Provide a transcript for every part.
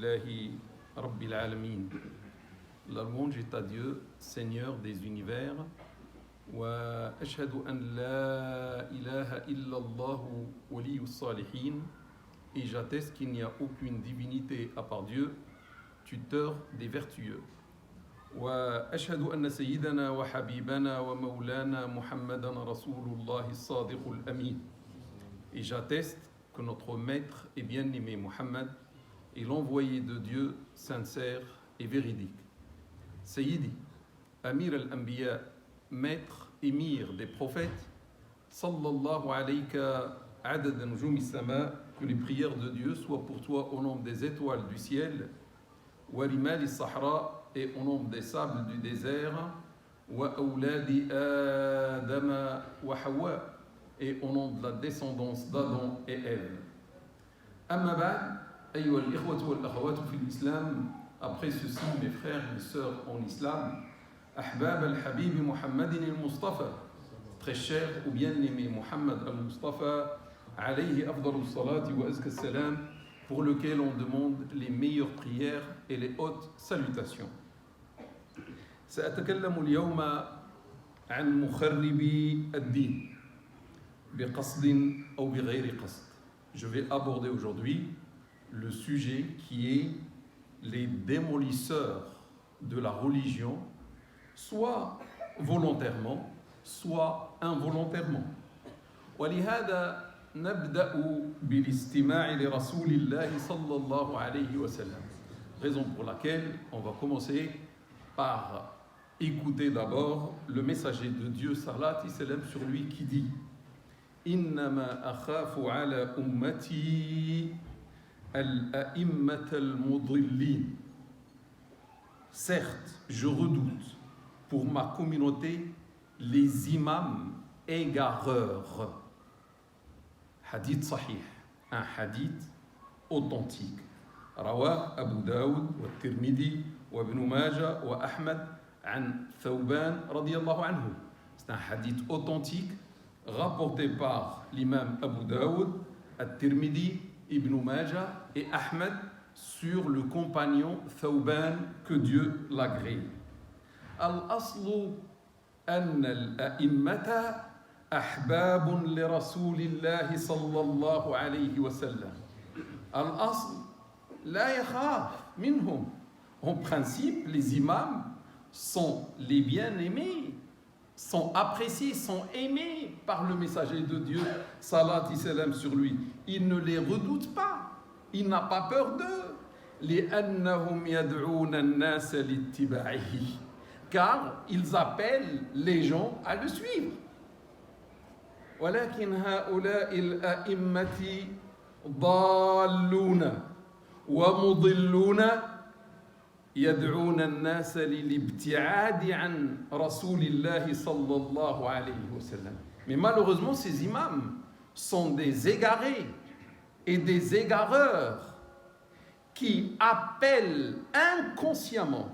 Alhamdulillahi Rabbil Alamin. La louange est à Dieu, Seigneur des univers. Wa ashhadu an la ilaha illallah waliyus salihin. Et j'atteste qu'il n'y a aucune divinité à part Dieu, tuteur des vertueux. Wa ashhadu anna sayyidana wa habibana wa maulana Muhammadan Rasulullah as-sadiqul amin. Et j'atteste que notre maître et bien-aimé Muhammad est l'envoyé de Dieu sincère et véridique. Sayyidi, Amir al-Anbiya, maître émir des prophètes, sallallahu alayka adad nujum as-sama, que les prières de Dieu soient pour toi au nombre des étoiles du ciel, wa rimal as-sahra, et au nombre des sables du désert, wa awladi Adama wa Hawa, et au nom de la descendance d'Adam et Ève. Amma ba'd, ayyuha al-ikhwatu wal-akhawatu fi l'islam, après ceci, mes frères et mes sœurs en islam, ahbab al-habib Muhammadin al-Mustafa, très cher ou bien-aimé Muhammad al-Mustafa, alayhi afdalu salati wa azka salam, pour lequel on demande les meilleures prières et les hautes salutations. سأتكلم اليوم عن مخربي الدين بقصد أو بغير قصد. Je vais aborder aujourd'hui le sujet qui est les démolisseurs de la religion, soit volontairement, soit involontairement. ولهذا نبدأ بالاستماع لرسول الله صلى الله عليه وسلم. Raison pour laquelle on va commencer par écouter d'abord le messager de Dieu, salat et salam sur lui, qui dit Innama akhafu ala ummati al-a'immat al-mudillin. Certes, je redoute pour ma communauté les imams égareurs. Hadith sahih, un hadith authentique. Rawah Abu Daoud wa Tirmidhi wa Ibn Majah wa Ahmad an Thawban radiyallahu anhu. C'est un hadith authentique rapporté par l'imam Abu Daoud, At-Tirmidhi, Ibn Majah et Ahmad sur le compagnon Thawban, que Dieu l'agrée. Al-aslu anna al-a'immata ahbabun li rasulillahi sallallahu alayhi wa sallam. Al-asl la yakhaf minhum. En principe, les imams sont les bien-aimés, sont appréciés, sont aimés par le messager de Dieu, salat et salam sur lui. Il ne les redoute pas, il n'a pas peur d'eux. لأنهم يدعون الناس لاتباعه, car ils appellent les gens à le suivre. ولكن هؤلاء الأئمة ضالون ومضلون يدعون الناس للابتعاد عن رسول الله صلى الله عليه وسلم. Mais malheureusement, ces imams sont des égarés et des égareurs qui appellent inconsciemment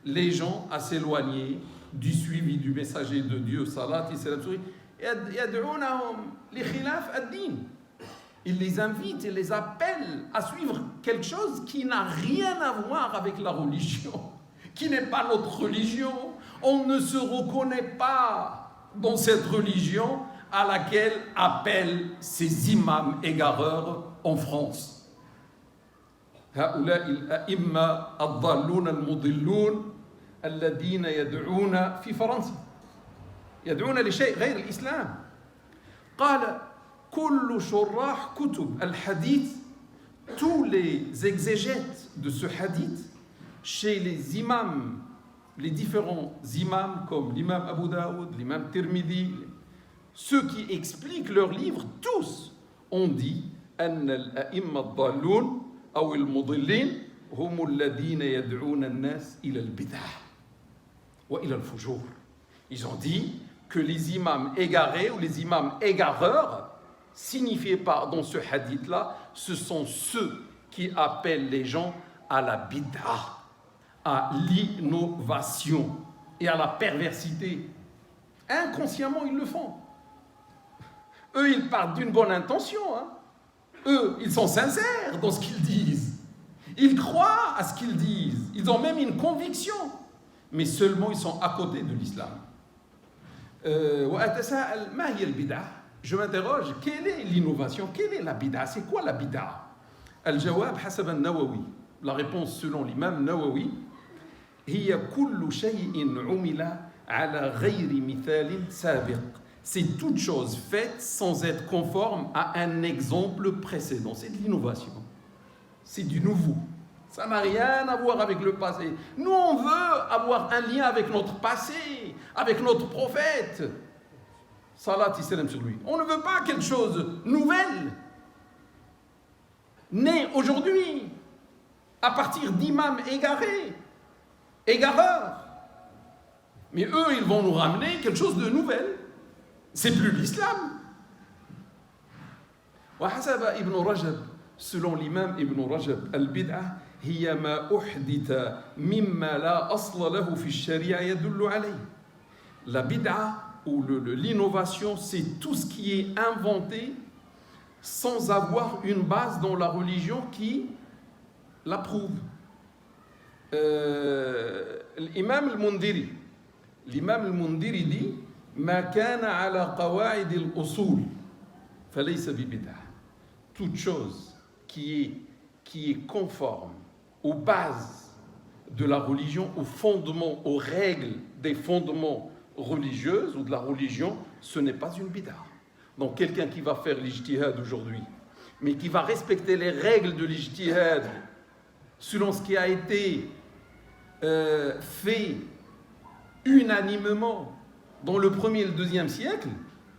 les gens à s'éloigner du suivi du messager de Dieu, salat et salam sur lui. يدعونهم لخلاف الدين. Il les invite et les appelle à suivre quelque chose qui n'a rien à voir avec la religion, qui n'est pas notre religion. On ne se reconnaît pas dans cette religion à laquelle appellent ces imams égareurs en France. هؤلاء الأئمة الضالون المضلون الذين يدعون في فرنسا يدعون لشيء غير الإسلام. قال كل شراح كتب الحديث, tous les exégètes de ce hadith chez les imams, les différents imams comme l'imam Abu Daoud, l'imam Tirmidhi, ceux qui expliquent leurs livres, tous ont dit أن الأئمة الضالون أو المضلين هم الذين يدعون الناس إلى البدع وإلى الفجور. Ils ont dit que les imams égarés ou les imams égareurs, signifié par dans ce hadith-là, ce sont ceux qui appellent les gens à la bid'a, à l'innovation et à la perversité. Inconsciemment, ils le font. Eux, ils partent d'une bonne intention. Eux, ils sont sincères dans ce qu'ils disent. Ils croient à ce qu'ils disent. Ils ont même une conviction. Mais seulement ils sont à côté de l'islam. Je m'interroge, quelle est l'innovation? Quelle est la bid'a? C'est quoi la bid'a? Al-jawab hasab al-Nawawi. La réponse selon l'imam Nawawi, hiya kullu shay'in umila ala ghayri mithal sabiq. C'est toute chose faite sans être conforme à un exemple précédent. C'est de l'innovation. C'est du nouveau. Ça n'a rien à voir avec le passé. Nous, on veut avoir un lien avec notre passé, avec notre prophète. Salat et salam sur lui. On ne veut pas quelque chose de nouvelle, né aujourd'hui, à partir d'imams égareurs. Mais eux, ils vont nous ramener quelque chose de nouvel. C'est plus l'islam. وحسب ابن رجب, selon l'imam Ibn Rajab, al-bid'ah هي ما أحدث مما لا أصل له في الشريعة يدل عليه. La bid'ah ou l'innovation, c'est tout ce qui est inventé sans avoir une base dans la religion qui l'approuve. L'imam al-Mundiri dit ما كان على قواعد الأصول فليس ببدعة. Toute chose qui est conforme aux bases de la religion, aux fondements, aux règles des fondements religieux ou de la religion, ce n'est pas une bid'a. Donc quelqu'un qui va faire l'ijtihad aujourd'hui, mais qui va respecter les règles de l'ijtihad selon ce qui a été fait unanimement dans le 1er et le 2e siècle,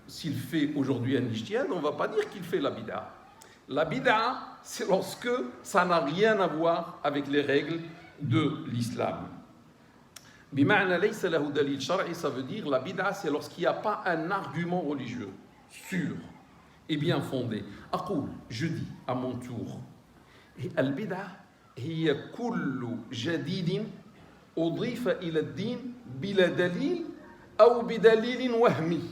s'il fait aujourd'hui un ijtihad, on ne va pas dire qu'il fait la bid'a. La bid'a, c'est lorsque ça n'a rien à voir avec les règles de l'islam. Bima'na laysa lahu dalil shar'i, ça veut dire la bid'a, c'est lorsqu'il n'y a pas un argument religieux sûr et bien fondé. Aqul, je dis à mon tour, al-bid'a hiya kullu jadidin udrifa ila ad-din bila dalil ou bidalilin wahmi.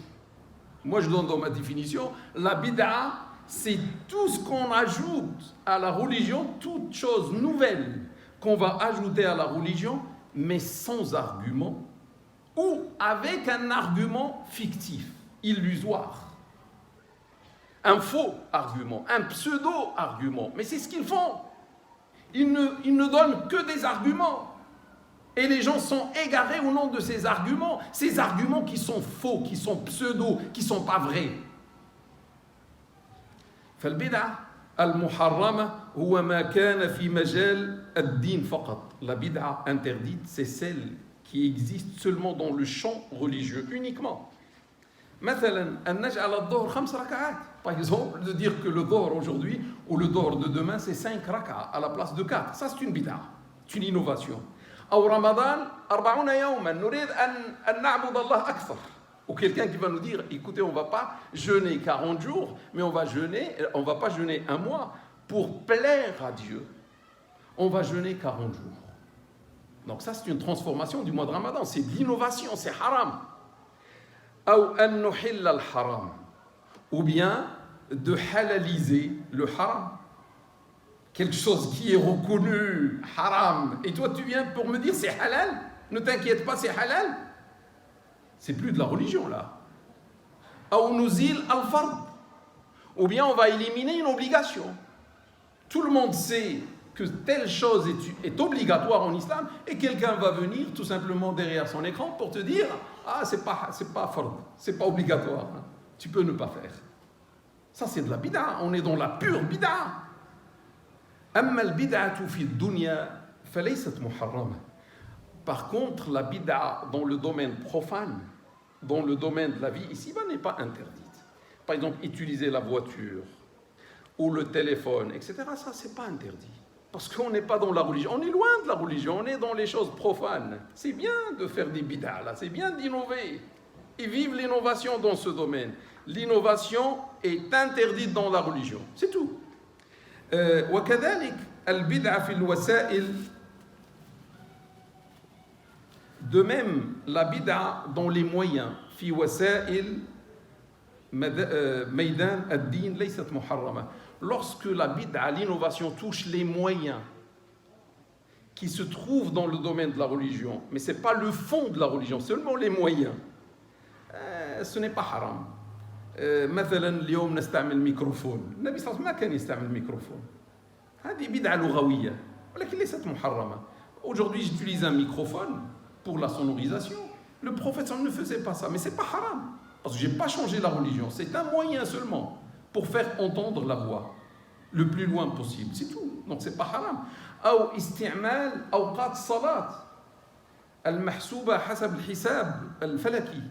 Moi je donne dans ma définition, la bid'a, c'est tout ce qu'on ajoute à la religion, toute chose nouvelle qu'on va ajouter à la religion, mais sans argument, ou avec un argument fictif, illusoire. Un faux argument, un pseudo-argument. Mais c'est ce qu'ils font. Ils ne donnent que des arguments. Et les gens sont égarés au nom de ces arguments qui sont faux, qui sont pseudo, qui ne sont pas vrais. فالبدعة المحرمة هو ما كان في مجال الدين فقط. La bid'a interdite, c'est celle qui existe seulement dans le champ religieux, uniquement. مثلا أن نجعل الظهر 5 ركعات. Par exemple, de dire que le dhuhr aujourd'hui ou le dhuhr de demain, c'est 5 rak'a à la place de 4. Ça, c'est une bid'a, c'est une innovation. أو رمضان 40 يوما نريد أن نعبد الله أكثر. Ou quelqu'un qui va nous dire, écoutez, on ne va pas jeûner 40 jours, mais on va pas jeûner un mois pour plaire à Dieu. On va jeûner 40 jours. Donc ça, c'est une transformation du mois de Ramadan. C'est de l'innovation, c'est haram. Ou bien de halaliser le haram. Quelque chose qui est reconnu haram. Et toi, tu viens pour me dire, c'est halal? Ne t'inquiète pas, c'est halal. C'est plus de la religion là. Ou bien on va éliminer une obligation. Tout le monde sait que telle chose est obligatoire en islam et quelqu'un va venir tout simplement derrière son écran pour te dire ah c'est pas fard, c'est pas obligatoire, tu peux ne pas faire. Ça c'est de la bid'a, on est dans la pure bid'a. Amma al-bid'atu fi ad-dunya falaysat muharrama. Par contre, la bid'a dans le domaine profane, dans le domaine de la vie ici-bas, n'est pas interdite. Par exemple, utiliser la voiture ou le téléphone, etc., ça, c'est pas interdit. Parce qu'on n'est pas dans la religion. On est loin de la religion, on est dans les choses profanes. C'est bien de faire des bid'a, là, c'est bien d'innover. Et vive l'innovation dans ce domaine. L'innovation est interdite dans la religion. C'est tout. وكذلك البدعة في الوسائل. De même, la bid'a dans les moyens, fi wasa'il maidan ad-din laysat muharrama. Lorsque la bid'a, l'innovation touche les moyens qui se trouvent dans le domaine de la religion, mais ce n'est pas le fond de la religion, seulement les moyens. Ce n'est pas haram. مثلا اليوم نستعمل الميكروفون، النبي صلى الله عليه وسلم ما كان يستعمل الميكروفون. هذه بدعة لغوية ولكن ليست محرمة. Aujourd'hui, j'utilise un microphone pour la sonorisation. Le prophète ne faisait pas ça, mais c'est pas haram parce que j'ai pas changé la religion. C'est un moyen seulement pour faire entendre la voix le plus loin possible, c'est tout. Donc c'est pas haram. أو استعمال أوقات الصلاة المحسوبة حسب الحساب الفلكي.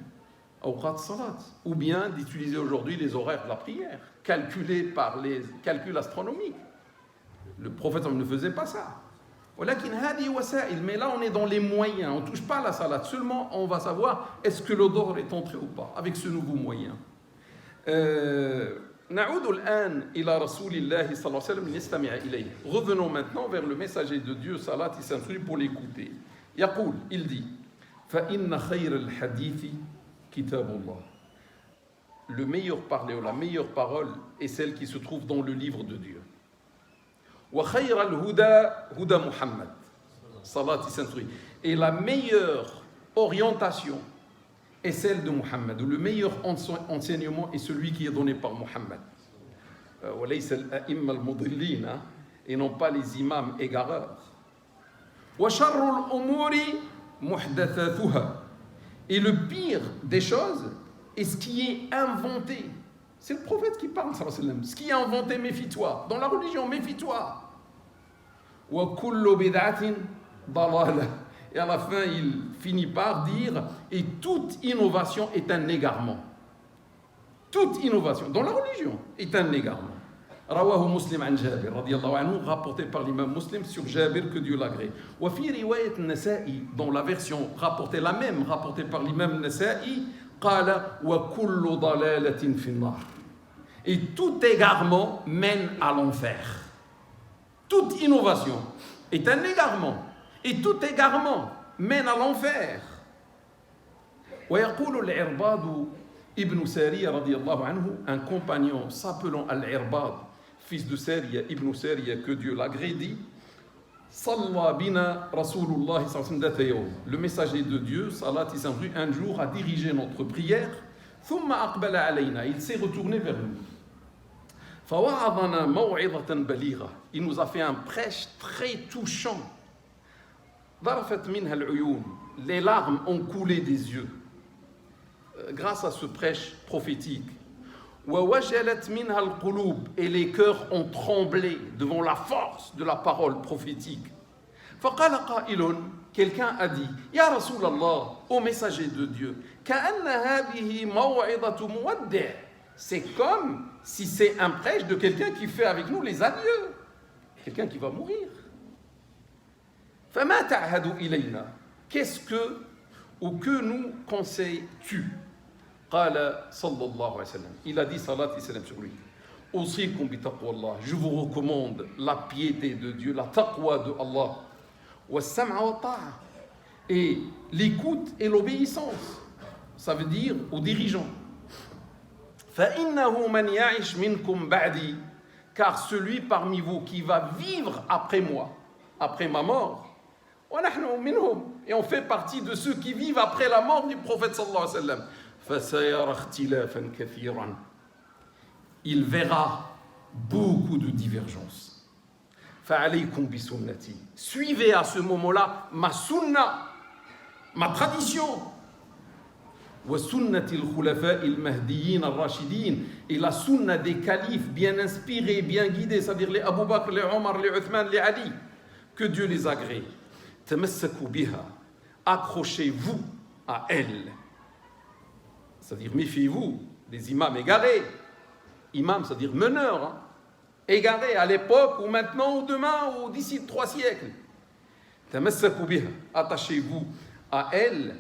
Ou bien d'utiliser aujourd'hui les horaires de la prière, calculés par les calculs astronomiques. Le prophète ne faisait pas ça. Mais là, on est dans les moyens, on ne touche pas à la salat. Seulement, on va savoir est-ce que l'odeur est entrée ou pas, avec ce nouveau moyen. Revenons maintenant vers le messager de Dieu, salat et sainteté, pour l'écouter. Il dit فَإِنَّ خَيْرَ الْحَدِيثِ Kitabullah. Le meilleur parler ou la meilleure parole est celle qui se trouve dans le livre de Dieu. Wa khayra al-huda huda Muhammad. Salat sainteté. Et la meilleure orientation est celle de Muhammad. Le meilleur enseignement est celui qui est donné par Muhammad. Wa laysa al-a'imma al-mudillina, et non pas les imams égareurs. Wa sharru al-umuri muhdathatuha. Et le pire des choses est ce qui est inventé. C'est le prophète qui parle, sallallahu alayhi wa sallam. Ce qui est inventé, méfie-toi. Dans la religion, méfie-toi. Wa kullu bid'atin dalalah. Et à la fin, il finit par dire et toute innovation est un égarement. Toute innovation dans la religion est un égarement. رواه مسلم عن جابر رضي الله عنه, rapporté par l'imam Muslim sur Jabir, que Dieu l'agrée. وفي رواية النسائي, dans la version rapportée, la même rapportée par l'imam Nasa'i, قال وكل ضلالة في النار. Et tout égarement mène à l'enfer. Toute innovation est un égarement, et tout égarement mène à l'enfer. ويقول العرباض ابن سارية رضي الله عنه, un compagnon s'appelant Al-Irbad, fils de Sariya, Ibn Sariya, que Dieu l'agrée, dit Salla bina Rasulullah sallallahu alayhi wa sallam. Le messager de Dieu, salat et sainteté, un jour a dirigé notre prière. Thumma aqbala alayna, il s'est retourné vers nous. Fawa'adana maw'idatan baligha, il nous a fait un prêche très touchant. Darafat minha al-uyun, les larmes ont coulé des yeux grâce à ce prêche prophétique. Et les cœurs ont tremblé devant la force de la parole prophétique. Quelqu'un a dit Ya Rasulallah, ô messager de Dieu, c'est comme si c'est un prêche de quelqu'un qui fait avec nous les adieux, quelqu'un qui va mourir. Qu'est-ce que ou que nous conseilles-tu? قال صلى الله عليه وسلم, il a dit salat et salam sur lui, أوصيكم بتقوى الله, je vous recommande la piété de Dieu, la taqwa de Allah, والسمع والطاعة, et l'écoute et l'obéissance, ça veut dire aux dirigeants. فإنه من يعش منكم بعدي, car celui parmi vous qui va vivre après moi, après ma mort, ونحن منهم, et on fait partie de ceux qui vivent après la mort du prophète sallallahu alayhi wa sallam. Il verra beaucoup de divergences. Suivez à ce moment-là ma sunna, ma tradition. Et la sunna des califes bien inspirés, bien guidés, c'est-à-dire les Abu Bakr, les Omar, les Uthman, les Ali, que Dieu les agrée. Accrochez-vous à elle. C'est-à-dire, méfiez-vous des imams égarés. Imam, c'est-à-dire meneurs, hein, égarés à l'époque, ou maintenant, ou demain, ou d'ici 3 siècles. Attachez-vous à elle.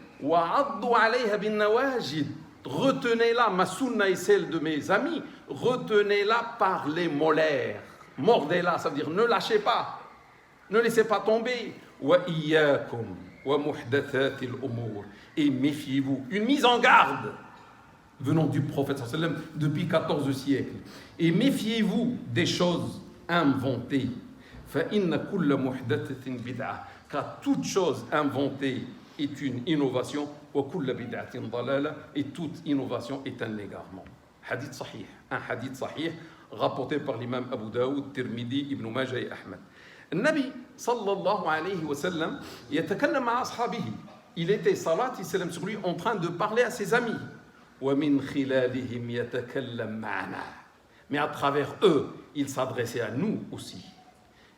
Retenez-la, ma sunna et celle de mes amis, retenez-la par les molaires. Mordez-la, ça veut dire ne lâchez pas, ne laissez pas tomber. Et méfiez-vous. Une mise en garde venant du prophète sallallahu alayhi wa sallam depuis 14 siècles. Et méfiez-vous des choses inventées. فإن كل محدثة بدعة, car toute chose inventée est une innovation, وكل بدعة ضلالة, et toute innovation est un égarement. Hadith sahih, un hadith sahih rapporté par l'imam Abu Daoud, Tirmidhi, Ibn Majah et Ahmed. النبي صلى الله عليه وسلم يتكلم مع أصحابه. Il était salat salam sur lui en train de parler à ses amis. ومن خلالهم يتكلم معنا. Mais à travers eux, il s'adressait à nous aussi.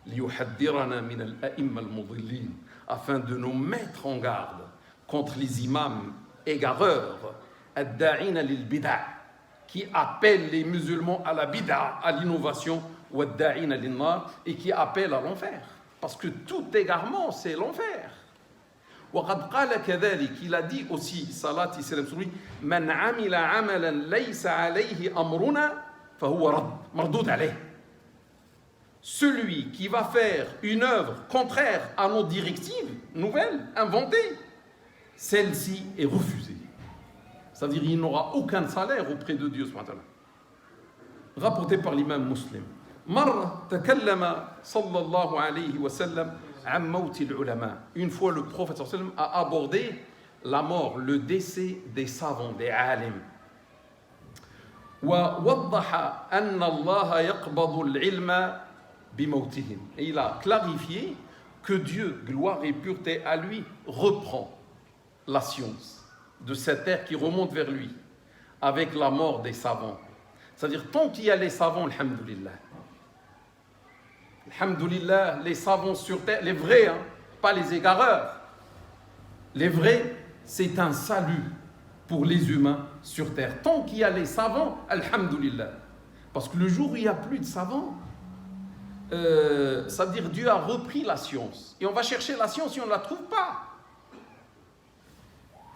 ليحذرنا من الأئمة المضلين, afin de nous mettre en garde contre les imams égareurs, الداعين للبدع, qui appellent les musulmans à la bid'a, à l'innovation, والداعين للنار, et qui appellent à l'enfer. Parce que tout égarement, c'est l'enfer. وقد قال كذلك, il a dit aussi, salat et salam sur lui, من عمل عملا ليس عليه أمرنا فهو رد مردود عليه. Celui qui va faire une œuvre contraire à nos directives nouvelles, inventées, celle-ci est refusée. C'est-à-dire qu'il n'aura aucun salaire auprès de Dieu. Rapporté par l'imam Muslim. مرة تكلم صلى الله عليه وسلم عن موت العلماء. Une fois le prophète صلى الله عليه وسلم a abordé la mort, le décès des savants, des alims. ووضح أن الله يقبض العلم بموتهم. Et il a clarifié que Dieu, gloire et pureté à lui, reprend la science de cette ère qui remonte vers lui avec la mort des savants. C'est-à-dire, tant qu'il y a les savants, alhamdoulilah. Alhamdoulilah, les savants sur terre, les vrais, hein, pas les égareurs. Les vrais, c'est un salut pour les humains sur terre. Tant qu'il y a les savants, alhamdoulilah. Parce que le jour où il n'y a plus de savants, ça veut dire Dieu a repris la science. Et on va chercher la science et on ne la trouve pas.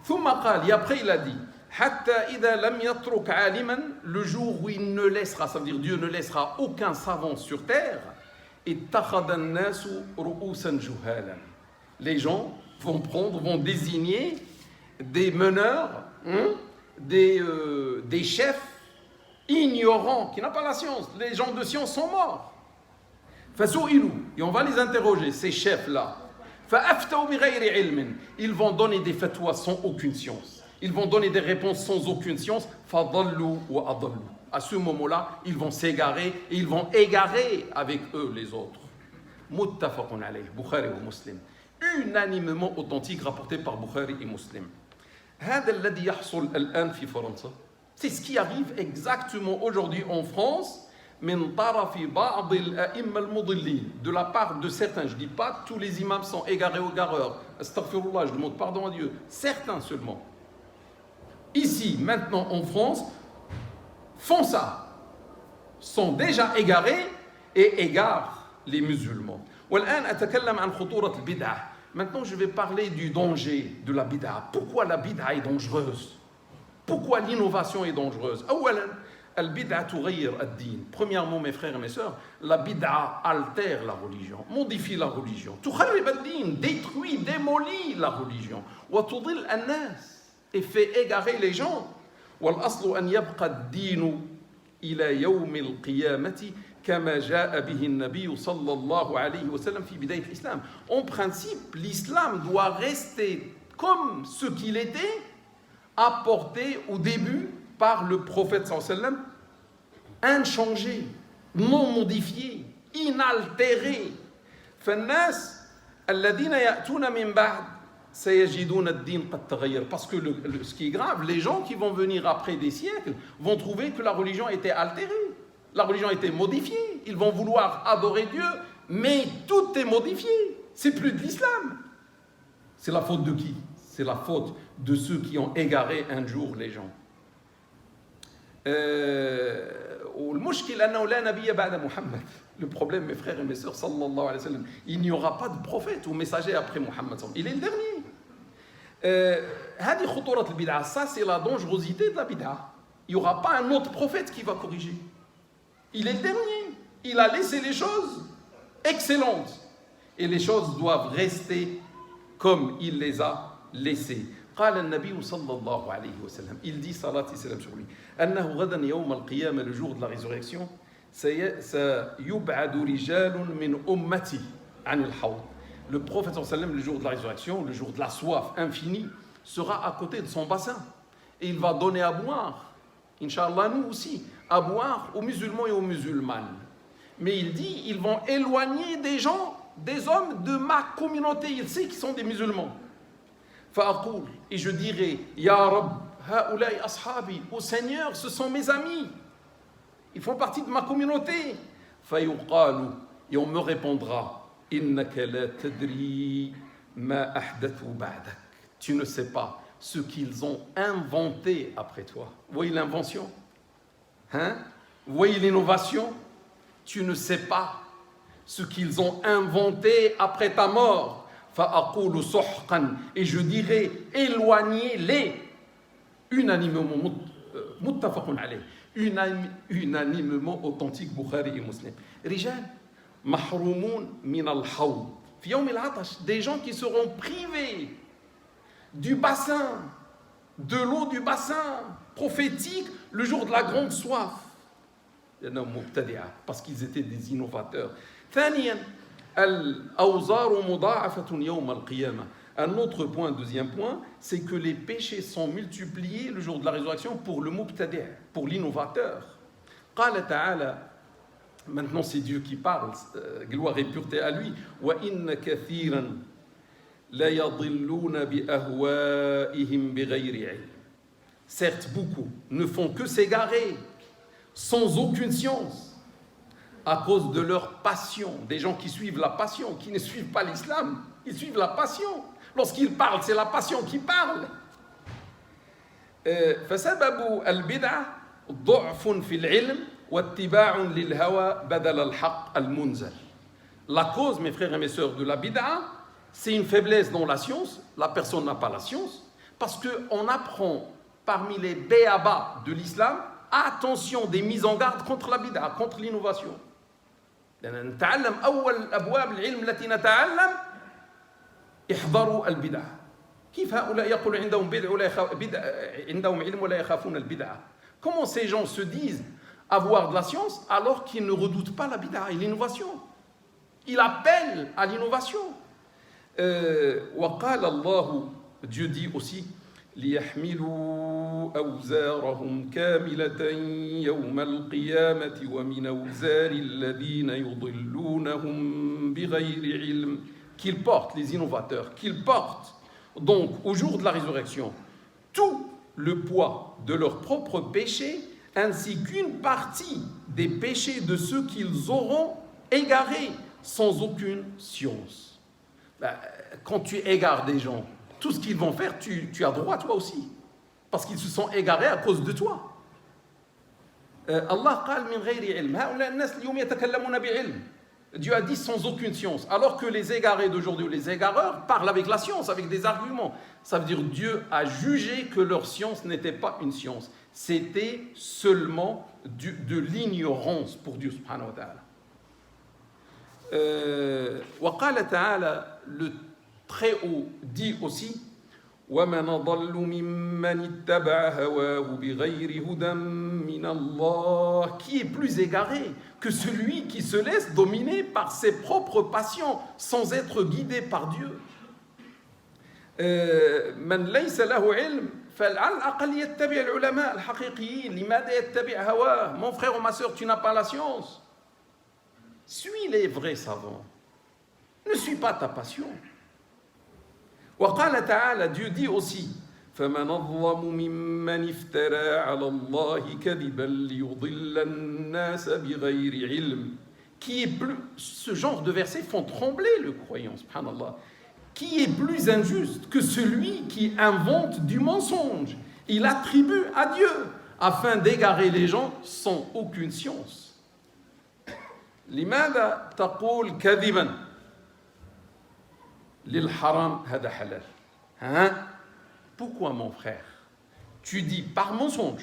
ثم قال, et après il a dit, حتى إذا لم يترك عالما, le jour où il ne laissera, ça veut dire Dieu ne laissera aucun savant sur terre, اتخذ الناس رؤوسا جهالا. Les gens vont désigner des meneurs, des chefs ignorants, qui n'ont pas la science. Les gens de science sont morts. Et on va les interroger, ces chefs-là. Ils vont donner des fatwas sans aucune science. Ils vont donner des réponses sans aucune science. À ce moment-là, ils vont s'égarer et ils vont égarer avec eux les autres. Muttafaqun alayh, Bukhari ou Muslim. Unanimement authentique, rapporté par Bukhari et Muslim. C'est ce qui arrive exactement aujourd'hui en France, de la part de certains. Je ne dis pas tous les imams sont égarés ou égareurs. Astaghfirullah, je demande pardon à Dieu. Certains seulement. Ici, maintenant en France, font ça. Sont déjà égarés et égarent les musulmans. Maintenant, je vais parler du danger de la bid'a. Pourquoi la bid'a est dangereuse? Pourquoi l'innovation est dangereuse? Premièrement, mes frères et mes sœurs, la bid'a altère la religion, modifie la religion. Détruit, démolit la religion. Et fait égarer les gens. كما جاء به النبي صلى الله عليه وسلم في بداية الإسلام. En principe, l'islam doit rester comme ce qu'il était apporté au début par le prophète sallallahu alayhi wa sallam, inchangé, non modifié, inaltéré. فالناس الذين يأتون من بعد سيجدون الدين قد تغير. Parce que ce qui est grave, les gens qui vont venir après des siècles vont trouver que la religion était altérée. La religion a été modifiée. Ils vont vouloir adorer Dieu, mais tout est modifié. C'est plus de l'islam. C'est la faute de qui? C'est la faute de ceux qui ont égaré un jour les gens. Le problème, mes frères et mes sœurs, sallallahu alayhi wa sallam, il n'y aura pas de prophète ou messager après Muhammad. Il est le dernier. Ça, c'est la dangerosité de la bid'a. Il n'y aura pas un autre prophète qui va corriger. Il est le dernier. Il a laissé les choses excellentes. Et les choses doivent rester comme il les a laissées. قال النبي صلى الله عليه وسلم, il dit salat et salam sur lui, أنه غدا يوم القيامة, le jour de la résurrection, سيبعد رجال من أمتي عن الحوض. Le prophète sallallahu alayhi wa sallam, le jour de la résurrection, le jour de la soif infinie, sera à côté de son bassin. Et il va donner à boire, Inch'Allah, nous aussi, à boire aux musulmans et aux musulmanes. Mais il dit, ils vont éloigner des gens, des hommes de ma communauté. Il sait qu'ils sont des musulmans. Fa'aqul, et je dirai, Ya Rabb, ha'ulai ashabi, ô Seigneur, ce sont mes amis. Ils font partie de ma communauté. Fayuqalu, et on me répondra, Innaka la tadri ma ahdathu ba'dak. Tu ne sais pas ce qu'ils ont inventé après toi. Vous voyez l'invention? Hein? Vous voyez l'innovation? Tu ne sais pas ce qu'ils ont inventé après ta mort. Fa'aqulu suhqan, et je dirai, éloignez-les. Unanimement, muttafaqun alayh. Unanimement authentique, Bukhari et Muslim. Rijal, mahroumoun min al-hawd. Fi yawm al-atash, des gens qui seront privés du bassin, de l'eau du bassin prophétique le jour de la grande soif. Parce qu'ils étaient des innovateurs. ثانيا الأوزار مضاعفة يوم القيامة. Un autre point, deuxième point, c'est que les péchés sont multipliés le jour de la résurrection pour le mubtadi', pour l'innovateur. قال تعالى, maintenant c'est Dieu qui parle, gloire et pureté à lui. وَإِنَّ كَثِيرًا لَيَضِلُّونَ بِأَهْوَائِهِمْ بِغَيْرِ عِلْمٍ. Certes, beaucoup ne font que s'égarer sans aucune science à cause de leur passion. Des gens qui suivent la passion, qui ne suivent pas l'islam, ils suivent la passion. Lorsqu'ils parlent, c'est la passion qui parle. فسبب البدعة ضعف في العلم واتباع للهوى بدل الحق المنزل. La cause, mes frères et mes sœurs, de la bid'a, c'est une faiblesse dans la science. La personne n'a pas la science parce qu'on apprend parmi les béabas de l'islam, attention, des mises en garde contre la bid'a, contre l'innovation. نتعلم أول أبواب العلم التي نتعلم احذروا البدع. كيف هؤلاء يقول عندهم عندهم علم ولا يخافون البدعة? Comment ces gens se disent avoir de la science alors qu'ils ne redoutent pas la bid'a et l'innovation? Ils appellent à l'innovation. وقال الله, Dieu dit aussi, ليحملوا أوزارهم كاملة يوم القيامة ومن أوزار الذين يضلونهم بغير علم. Qu'ils portent, les innovateurs, qu'ils portent donc au jour de la résurrection tout le poids de leurs propres péchés ainsi qu'une partie des péchés de ceux qu'ils auront égarés sans aucune science. Quand tu égares des gens, tout ce qu'ils vont faire, tu as droit toi aussi. Parce qu'ils se sont égarés à cause de toi. Allah قال من غير علم. هؤلاء الناس اليوم يتكلمون بعلم. Dieu a dit sans aucune science. Alors que les égarés d'aujourd'hui, les égareurs, parlent avec la science, avec des arguments. Ça veut dire Dieu a jugé que leur science n'était pas une science. C'était seulement de l'ignorance pour Dieu subhanahu wa ta'ala. وقال تعالى, le très haut dit aussi وَمَنْ أَضَلُّ مِمَّنِ اتَّبَعَ هَوَاهُ بِغَيْرِ هُدًى مِنَ اللَّهِ. Qui est plus égaré que celui qui se laisse dominer par ses propres passions sans être guidé par Dieu? مَنْ لَيْسَ لَهُ عِلْمٍ فَعَلَى الْأَقَلِّ يَتَّبِعَ الْعُلَمَاءَ الْحَقِيقِيِّينَ لِمَاذَا يَتَّبِعَ هَوَاهُ. Mon frère ou ma sœur, tu n'as pas la science. Suis les vrais savants. Ne suis pas ta passion. وقال تعالى, Dieu dit aussi فمن أظلم ممن افترى على الله كذبا ليضل الناس بغير علم. Qui est plus, ce genre de versets font trembler le croyant, subhanallah. Qui est plus injuste que celui qui invente du mensonge? Il attribue à Dieu afin d'égarer les gens sans aucune science. لماذا تقول كذبا للحرام هذا حلال. Hein? Pourquoi, mon frère, tu dis par mensonge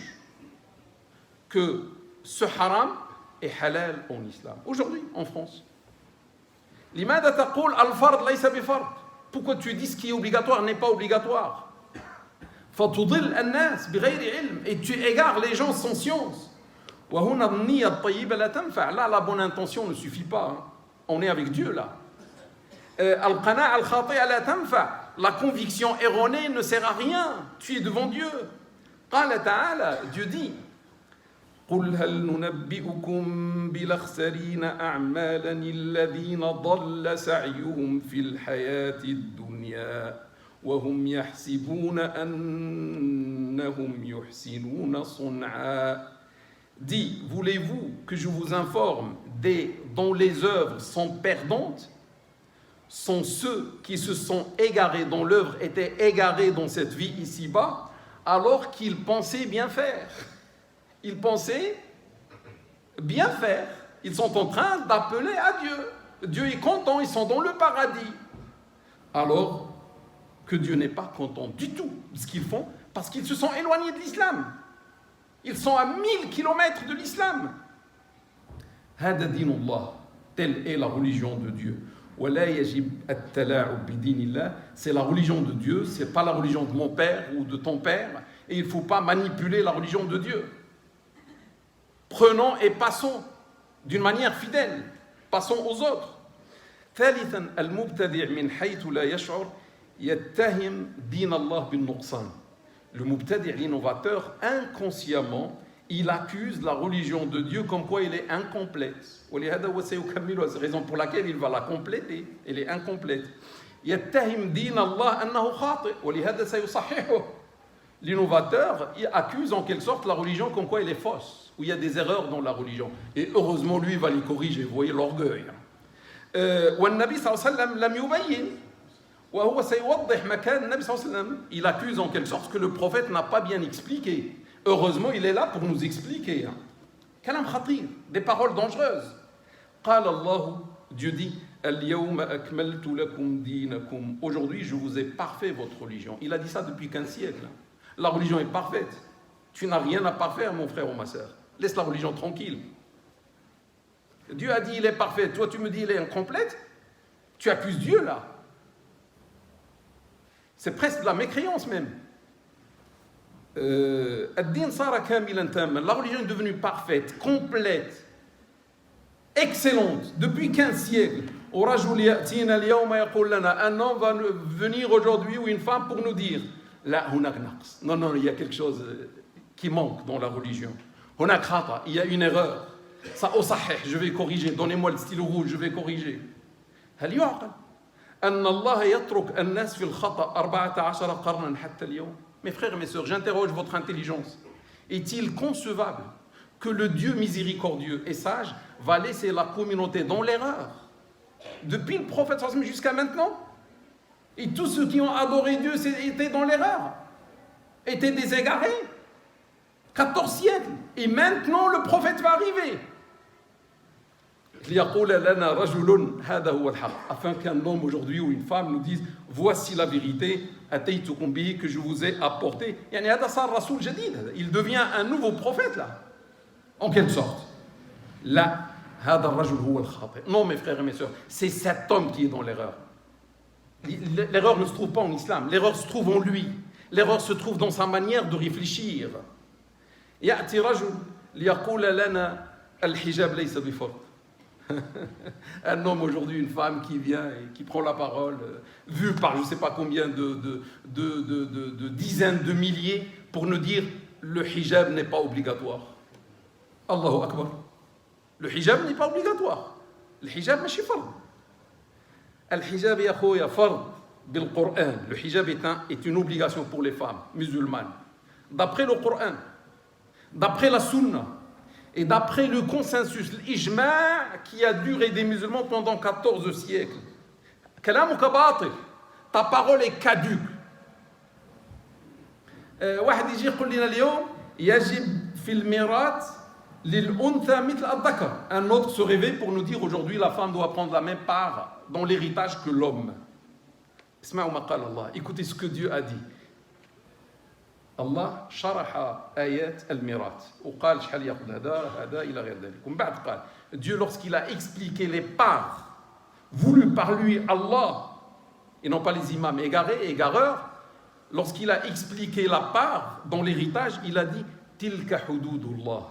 que ce haram est halal en islam aujourd'hui en France? لماذا تقول الفرض ليس بفرض. Pourquoi tu dis ce qui est obligatoire n'est pas obligatoire? فتضل الناس بغير علم. Et tu égares les gens sans science. وهنا النية الطيبة لا تنفع. Là, la bonne intention ne suffit pas. Hein. On est avec Dieu là. Al-qana'a al-khati'a la tanfa. La conviction erronée ne sert à rien. Tu es devant Dieu. قال تعالى, Dieu dit, قل هل ننبئكم بالأخسرين أعمالا الذين ضل سعيهم في الحياة الدنيا وهم يحسبون أنهم يحسنون صنعا. Dit, voulez-vous que je vous informe dont les œuvres sont perdantes, sont ceux qui se sont égarés, dont l'œuvre était égarée dans cette vie ici-bas, alors qu'ils pensaient bien faire. Ils pensaient bien faire. Ils sont en train d'appeler à Dieu. Dieu est content, ils sont dans le paradis. Alors que Dieu n'est pas content du tout de ce qu'ils font, parce qu'ils se sont éloignés de l'islam. Ils sont à 1000 kilomètres de l'islam. هذا دين الله. Telle est la religion de Dieu. ولا يجب التلاعب بدين الله. C'est la religion de Dieu, c'est pas la religion de mon père ou de ton père, et il ne faut pas manipuler la religion de Dieu. Prenons et passons d'une manière fidèle. Passons aux autres. ثالثا المبتدع من حيث لا يشعر يتهم دين الله بالنقصان. Le mubtadi', l'innovateur, inconsciemment, il accuse la religion de Dieu comme quoi elle est incomplète. C'est la raison pour laquelle il va la compléter. Elle est incomplète. يتهم دين الله أنه خاطئ ولهذا سيصححه. L'innovateur, il accuse en quelque sorte la religion comme quoi elle est fausse, où il y a des erreurs dans la religion. Et heureusement, lui, il va les corriger. Vous voyez l'orgueil. والنبي صلى الله عليه وسلم لم يبين. وهو سيوضح مكان النبي صلى الله عليه وسلم. Il accuse en quelque sorte que le prophète n'a pas bien expliqué. Heureusement, il est là pour nous expliquer. كلام خطير, des paroles dangereuses. قال الله, Dieu dit, اليوم أكملت لكم دينكم. Aujourd'hui, je vous ai parfait votre religion. Il a dit ça depuis 15 siècles. La religion est parfaite. Tu n'as rien à parfaire, mon frère ou ma sœur. Laisse la religion tranquille. Dieu a dit il est parfait. Toi, tu me dis il est incomplète. Tu accuses Dieu là. C'est presque de la mécréance même. الدين صار كاملا تاما. La religion est devenue parfaite, complète, excellente depuis 15 siècles. ورجل يأتينا اليوم يقول لنا, un homme va venir aujourd'hui ou une femme pour nous dire لا هناك نقص. Non, non, il y a quelque chose qui manque dans la religion. هناك خطأ, il y a une erreur. Ça أصحح, je vais corriger. Donnez-moi le stylo rouge, je vais corriger. هل يعقل أن الله يترك الناس في الخطأ 14 قرنا حتى اليوم. Mes frères et mes sœurs, j'interroge votre intelligence. Est-il concevable que le Dieu miséricordieux et sage va laisser la communauté dans l'erreur depuis le prophète jusqu'à maintenant? Et tous ceux qui ont adoré Dieu étaient dans l'erreur, étaient des égarés. 14 siècles. Et maintenant, le prophète va arriver. Afin qu'un homme aujourd'hui ou une femme nous dise voici la vérité que je vous ai apporté. Il devient un nouveau prophète là, en quelque sorte. Là, non, mes frères et mes sœurs, c'est cet homme qui est dans l'erreur. L'erreur ne se trouve pas en islam, l'erreur se trouve en lui, l'erreur se trouve dans sa manière de réfléchir. يأتي رجل ليقول لنا الحجاب ليس بفرض. Un homme aujourd'hui, une femme qui vient et qui prend la parole, vue par je ne sais pas combien de dizaines de milliers, pour nous dire le hijab n'est pas obligatoire. Allahu Akbar. Le hijab n'est pas obligatoire. Le hijab ماشي فرض. الحجاب يا خويا فرض بالقرآن. Le hijab est une obligation pour les femmes musulmanes. D'après le Coran, d'après la Sunna, et d'après le consensus, l'ijma' qui a duré des musulmans pendant 14 siècles. كلامك باطل. Ta parole est caduque. واحد يجي يقول لنا اليوم يجب في الميراث للأنثى مثل الذكر. Un autre se réveille pour nous dire aujourd'hui la femme doit prendre la même part dans l'héritage que l'homme. اسمعوا ما قال الله. Écoutez ce que Dieu a dit. الله شرح آيات الميراث وقال شحال يأخذ هذا إلى غير ذلك. ومن بعد قال Dieu lorsqu'il a expliqué les parts voulues par lui Allah et non pas les imams égarés et égareurs, lorsqu'il a expliqué la part dans l'héritage, il a dit تلك حدود الله.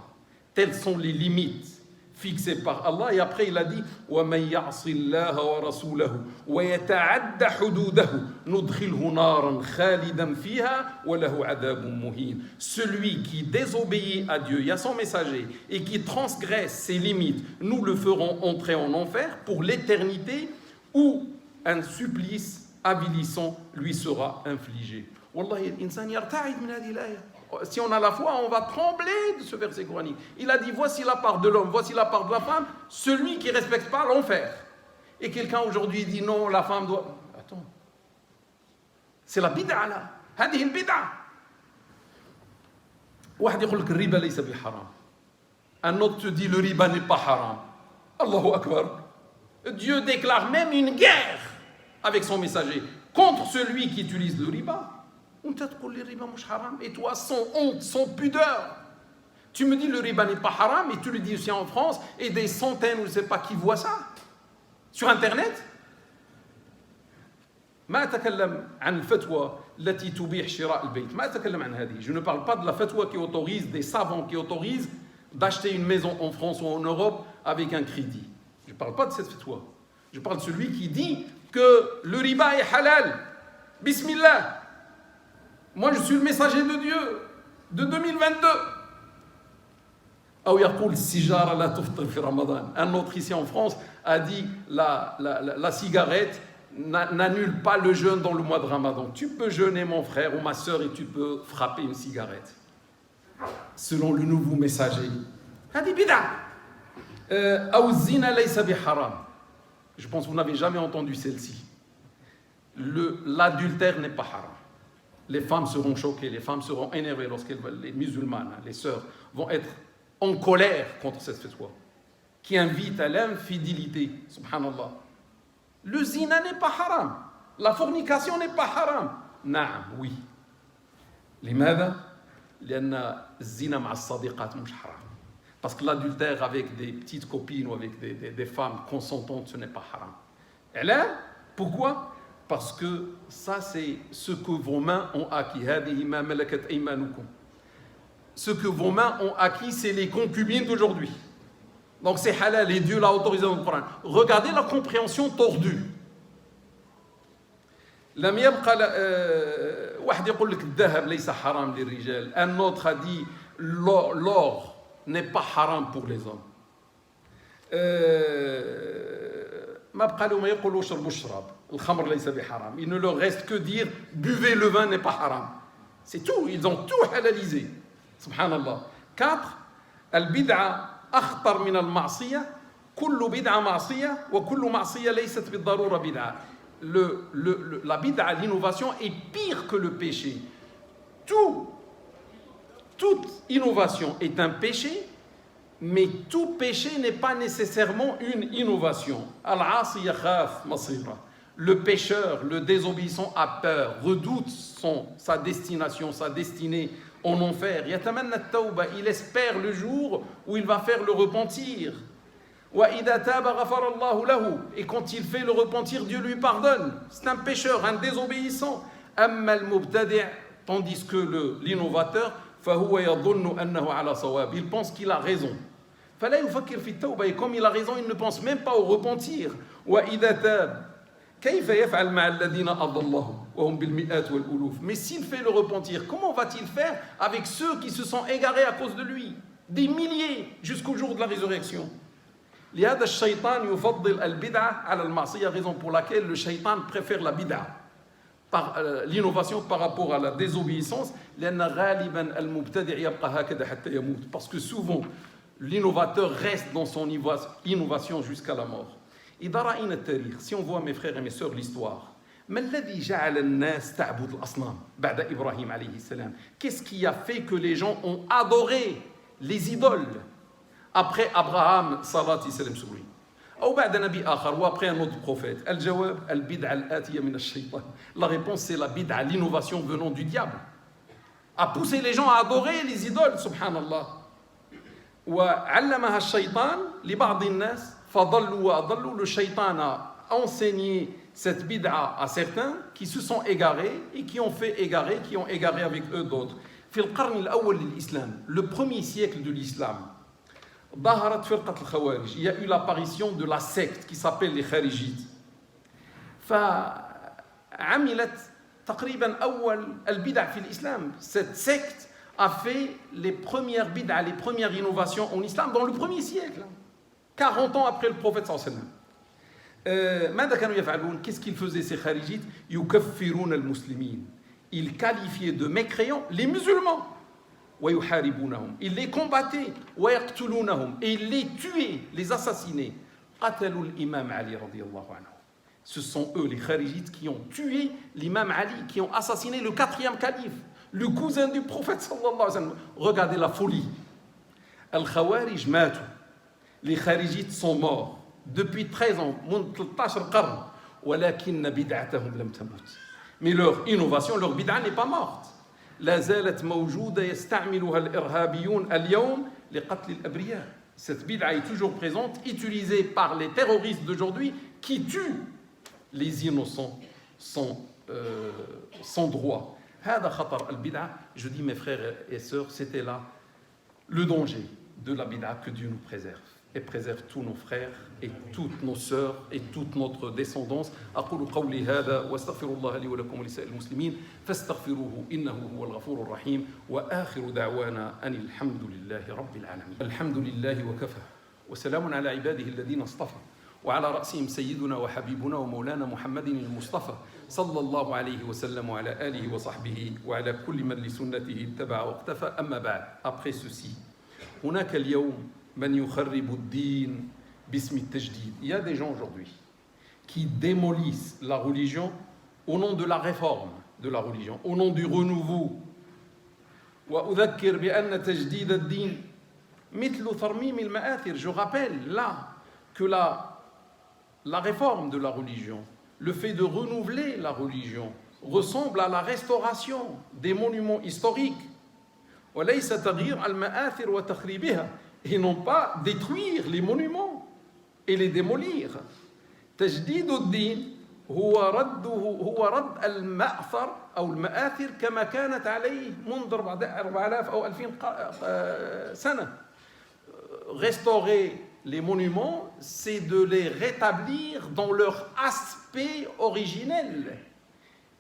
Telles sont les limites fixées par Allah. Et après, il a dit وَمَنْ يَعْصِ اللَّهَ وَرَسُولَهُ وَيَتَعَدَّ حُدُودَهُ نُدْخِلْهُ نَارًا خَالِدًا فِيهَا وَلَهُ عَذَابٌ مُهِينٌ. Celui qui désobéit à Dieu et à son messager et qui transgresse ses limites, nous le ferons entrer en enfer pour l'éternité, où un supplice avilissant lui sera infligé. Wallahi, l'insan yarta'id min hadhihi al-aya. Si on a la foi, on va trembler de ce verset coranique. Il a dit, voici la part de l'homme, voici la part de la femme, celui qui ne respecte pas l'enfer. Et quelqu'un aujourd'hui dit, non, la femme doit... Attends. C'est la bid'a là. هذه البدعة. واحد يقول لك الربا ليس بحرام. Un autre te dit, le riba n'est pas haram. Allahu Akbar. Dieu déclare même une guerre avec son messager contre celui qui utilise le riba. Et toi, sans honte, sans pudeur, tu me dis le riba n'est pas haram, et tu le dis aussi en France, et des centaines, ou je ne sais pas qui voient ça sur Internet. ما أتكلم عن الفتوى التي تبيح شراء البيت ما أتكلم عن هذه. Je ne parle pas de la fatwa qui autorise, des savants qui autorisent d'acheter une maison en France ou en Europe avec un crédit. Je ne parle pas de cette fatwa. Je parle de celui qui dit que le riba est halal. Bismillah. Moi, je suis le messager de Dieu de 2022. Un autre ici en France a dit la cigarette n'annule pas le jeûne dans le mois de Ramadan. Tu peux jeûner, mon frère ou ma soeur, et tu peux frapper une cigarette. Selon le nouveau messager. Je pense que vous n'avez jamais entendu celle-ci. L'adultère n'est pas haram. Les femmes seront choquées, les femmes seront énervées les musulmanes, les sœurs, vont être en colère contre cette fatwa qui invite à l'infidélité. Subhanallah. Le zina n'est pas haram. La fornication n'est pas haram. Naam, oui. لماذا؟ لأن الزنا مع الصديقات مش حرام. Parce que l'adultère avec des petites copines ou avec des femmes consentantes, ce n'est pas haram. Et là, pourquoi? Parce que ça, c'est ce que vos mains ont acquis. Ce que vos mains ont acquis, c'est les concubines d'aujourd'hui. Donc c'est halal et Dieu l'a autorisé dans le Coran. Regardez la compréhension tordue. لم يبقى واحد يقول لك الذهب ليس حرام للرجال. Un autre a dit l'or n'est pas haram pour les hommes. ما بقى لهم يقولوا اشربوا الشراب. الخمر ليس بحرام. Il ne leur reste que dire buvez le vin n'est pas haram. C'est tout, ils ont tout halalisé. Subhanallah. 4. البدعة أخطر من المعصية. كل بدعة معصية وكل معصية ليست بالضرورة بدعة. La bid'a, l'innovation est pire que le péché. Toute innovation est un péché, mais tout péché n'est pas nécessairement une innovation. Al-'asi yakhaf masira. Le pécheur, le désobéissant a peur, redoute sa destination, sa destinée en enfer. Yatamanna at-tawba, il espère le jour où il va faire le repentir. Et quand il fait le repentir, Dieu lui pardonne. C'est un pécheur, un désobéissant. Tandis que l'innovateur, il pense qu'il a raison. Et comme il a raison, il ne pense même pas au repentir. Mais s'il fait le repentir, comment va-t-il faire avec ceux qui se sont égarés à cause de lui? Des milliers jusqu'au jour de la résurrection. لهذا الشيطان يفضل البدعة على المعصية, raison pour laquelle le shaitan préfère la bid'a, l'innovation par rapport à la désobéissance. لأن غالبا المبتدع يبقى هكذا حتى يموت, parce que souvent l'innovateur reste dans son innovation jusqu'à la mort. إذا رأينا التاريخ, si on voit mes frères et mes sœurs l'histoire, ما الذي جعل الناس تعبد الأصنام بعد إبراهيم عليه السلام? Qu'est-ce qui a fait que les gens ont adoré les idoles après Abraham, salat et salam sur lui, ou après un autre prophète? La réponse, c'est la bid'a, l'innovation venant du diable, a poussé les gens à adorer les idoles, subhanallah. Le shaitan a enseigné cette bid'a à certains qui se sont égarés et qui ont égaré avec eux d'autres. Le premier siècle de l'islam, ظهرت فرقة الخوارج. Il y a eu l'apparition de la secte qui s'appelle les kharijites. فعملت تقريبا أول البدع في الإسلام. Cette secte a fait les premières bid'a, les premières innovations en islam dans le premier siècle, 40 ans après le prophète sallallahu alayhi wa sallam. ماذا كانوا يفعلون? Qu'est-ce qu'ils faisaient ces kharijites? يكفرون المسلمين. Ils qualifiaient de mécréants les musulmans. ويحاربونهم. Ils les combattaient. ويقتلونهم. Et ils les tuaient, les assassinaient. قتلوا الإمام علي رضي الله عنه. Ce sont eux, les kharijites, qui ont tué l'imam Ali, qui ont assassiné le 4e calife, le cousin du prophète sallallahu alayhi wa sallam. Regardez la folie. Al-Khawarij matou. Les kharijites sont morts depuis 13 ans, 13 قرن. ولكن بدعتهم لم تمت. Mais leur innovation, leur bid'a n'est pas morte. لا زالت موجودة يستعملها الإرهابيون اليوم لقتل الأبرياء. Cette bid'a est toujours présente, utilisée par les terroristes d'aujourd'hui qui tuent les innocents sans droit. هذا خطر البدعة. Je dis mes frères et sœurs, c'était là le danger de la bid'a, que Dieu nous préserve et préserve tous nos frères et toutes nos sœurs et toute notre descendance. أقول قولي هذا واستغفر الله لي ولكم ولسائر المسلمين فاستغفروه إنه هو الغفور الرحيم وآخر دعوانا أن الحمد لله رب العالمين. الحمد لله وكفى وسلام على عباده الذين اصطفى وعلى رأسهم سيدنا وحبيبنا ومولانا محمد المصطفى صلى الله عليه وسلم وعلى آله وصحبه وعلى كل من لسنته اتبع واقتفى. أما بعد, après ceci, هناك اليوم من يخرب الدين باسم التجديد. Il y a des gens aujourd'hui qui démolissent la religion au nom de la réforme de la religion, au nom du renouveau. وأذكر بأن تجديد الدين مثل ترميم المآثر. Je rappelle là que la réforme de la religion, le fait de renouveler la religion, ressemble à la restauration des monuments historiques. وليس تغيير المآثر وتخريبها. Et non pas détruire les monuments et les démolir. تجديد الدين هو رد المأثر أو المآثر كما كانت عليه منذ 4000 أو 2000 سنة. Restaurer les monuments, c'est de les rétablir dans leur aspect originel,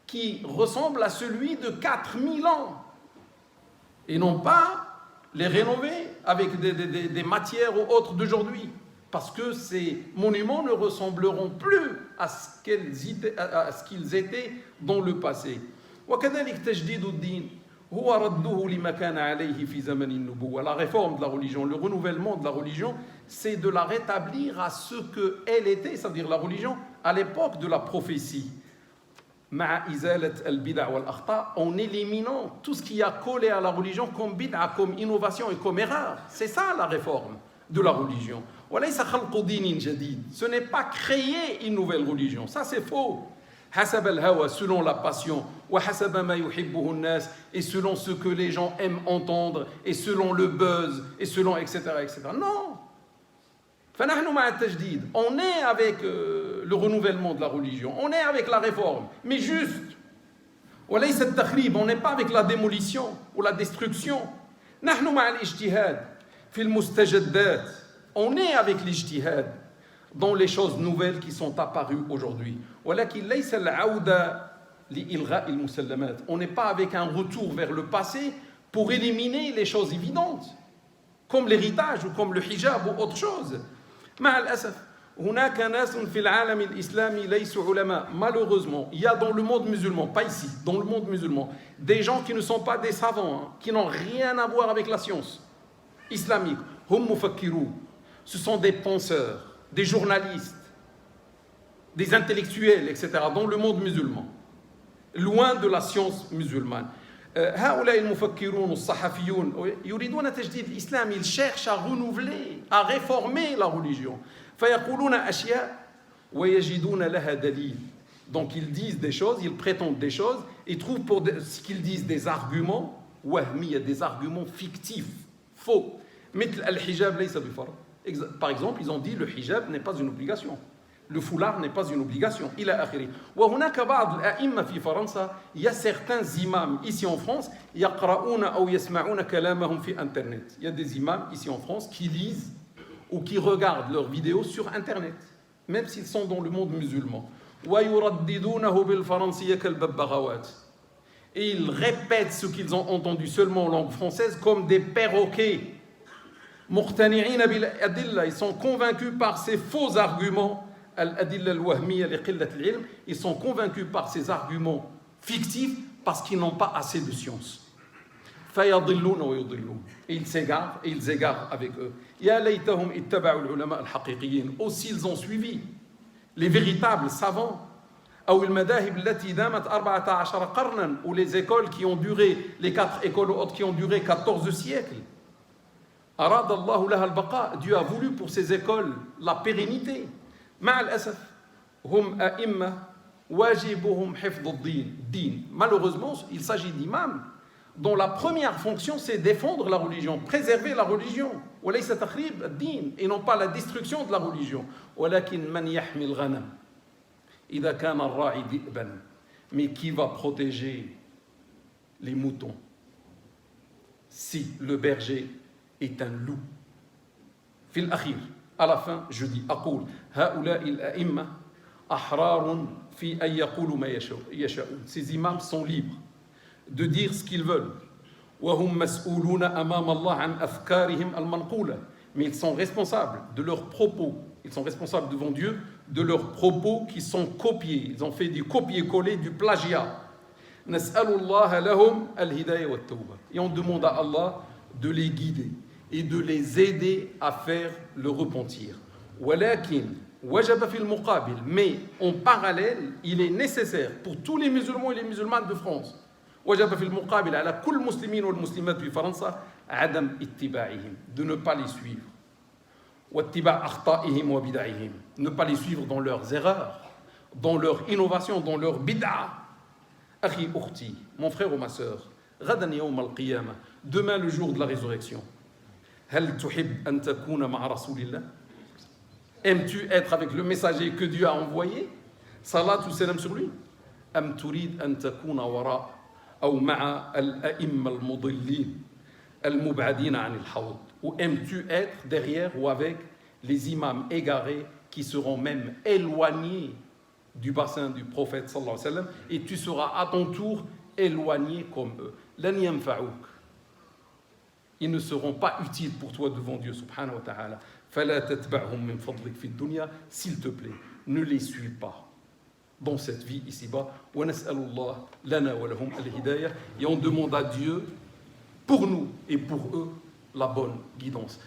qui ressemble à celui de 4000 ans, et non pas les rénover avec des matières ou autres d'aujourd'hui, parce que ces monuments ne ressembleront plus à ce qu'ils étaient dans le passé. وكذلك تجديد الدين هو رده لما كان عليه في زمن النبوة. La réforme de la religion, le renouvellement de la religion, c'est de la rétablir à ce qu'elle était, c'est-à-dire la religion à l'époque de la prophétie. مع إزالة البدع والأخطاء, en éliminant tout ce qui a collé à la religion comme bid'a, comme innovation et comme erreur. C'est ça la réforme de la religion. وليس خلق دين جديد. Ce n'est pas créer une nouvelle religion, ça c'est faux. حسب الهوى, selon la passion, وحسب ما يحبه الناس, et selon ce que les gens aiment entendre, et selon le buzz, et selon etc. etc. Non. فنحن مع التجديد. On est avec le renouvellement de la religion, on est avec la réforme, mais juste. وليس التخريب, on n'est pas avec la démolition ou la destruction. نحن مع الاجتهاد في المستجدات. On est avec l'ijtihad dans les choses nouvelles qui sont apparues aujourd'hui. ولكن ليس العودة لإلغاء المسلمات. On n'est pas avec un retour vers le passé pour éliminer les choses évidentes, comme l'héritage ou comme le hijab ou autre chose. مع الأسف هناك ناس في العالم الإسلامي ليسوا علماء. Malheureusement, il y a dans le monde musulman, pas ici, dans le monde musulman, des gens qui ne sont pas des savants, qui n'ont rien à voir avec la science islamique. هم مفكرون. Ce sont des penseurs, des journalistes, des intellectuels, etc., dans le monde musulman, loin de la science musulmane. هؤلاء المفكرون الصحفيون يريدون تجديد الإسلام. Ils cherchent à renouveler, à réformer la religion. فيقولون أشياء ويجدون لها دليل. Donc ils disent des choses, ils prétendent des choses, ils trouvent pour ce qu'ils disent des arguments وهمية, des arguments fictifs, faux. مثل الحجاب ليس بفرض. Par exemple, ils ont dit le hijab n'est pas une obligation. Le foulard n'est pas une obligation. Il a akhiri. وهناك بعض الأئمة في فرنسا, il y a certains imams ici en France, يقرؤون أو يسمعون كلامهم في Internet. Il y a des imams ici en France qui lisent ou qui regardent leurs vidéos sur Internet, même s'ils sont dans le monde musulman. Et ils répètent ce qu'ils ont entendu seulement en langue française comme des perroquets. Ils sont convaincus par ces faux arguments. Ils sont convaincus par ces arguments fictifs parce qu'ils n'ont pas assez de science. Et ils s'égarent et ils égarent avec eux. Aussi ils ont suivi les véritables savants. Ou les écoles qui ont duré, les 4 écoles autres qui ont duré 14 siècles. Dieu a voulu pour ces écoles la pérennité. Malheureusement, il s'agit d'imams dont la première fonction c'est défendre la religion, préserver la religion, et non pas la destruction de la religion. Mais qui va protéger les moutons si le berger est un loup? À la fin, je dis ces imams sont libres de dire ce qu'ils veulent. Mais ils sont responsables de leurs propos. Ils sont responsables devant Dieu de leurs propos qui sont copiés. Ils ont fait du copier-coller, du plagiat. Et on demande à Allah de les guider et de les aider à faire le repentir. Mais en parallèle, il est nécessaire pour tous les musulmans et les musulmanes de France de ne pas les suivre. Ne pas les suivre dans leurs erreurs, dans leurs innovations, dans leurs bid'a. Akhi ukhti, mon frère ou ma sœur, ghadan yawm al-qiyamah, demain le jour de la résurrection. Hal tuhib an takuna ma'a rasulillah? Aimes-tu être avec le messager que Dieu a envoyé? Salat ou salam sur lui. Am turid an takuna wara aw ma'a al-a'imma al-mudillin al-mub'adina 'an al-hawd? Ou aimes-tu être derrière ou avec les imams égarés qui seront même éloignés du bassin du prophète sallallahu alayhi wa sallam, et tu seras à ton tour éloigné comme eux. Lan yanfa'ouk. Ils ne seront pas utiles pour toi devant Dieu subhanahu wa ta'ala. Fala tatba'hum min fadlik fi dunya, s'il te plaît, ne les suis pas dans cette vie ici-bas. Wa nas'alullah lana wa lahum al-hidayah, et on demande à Dieu pour nous et pour eux la bonne guidance.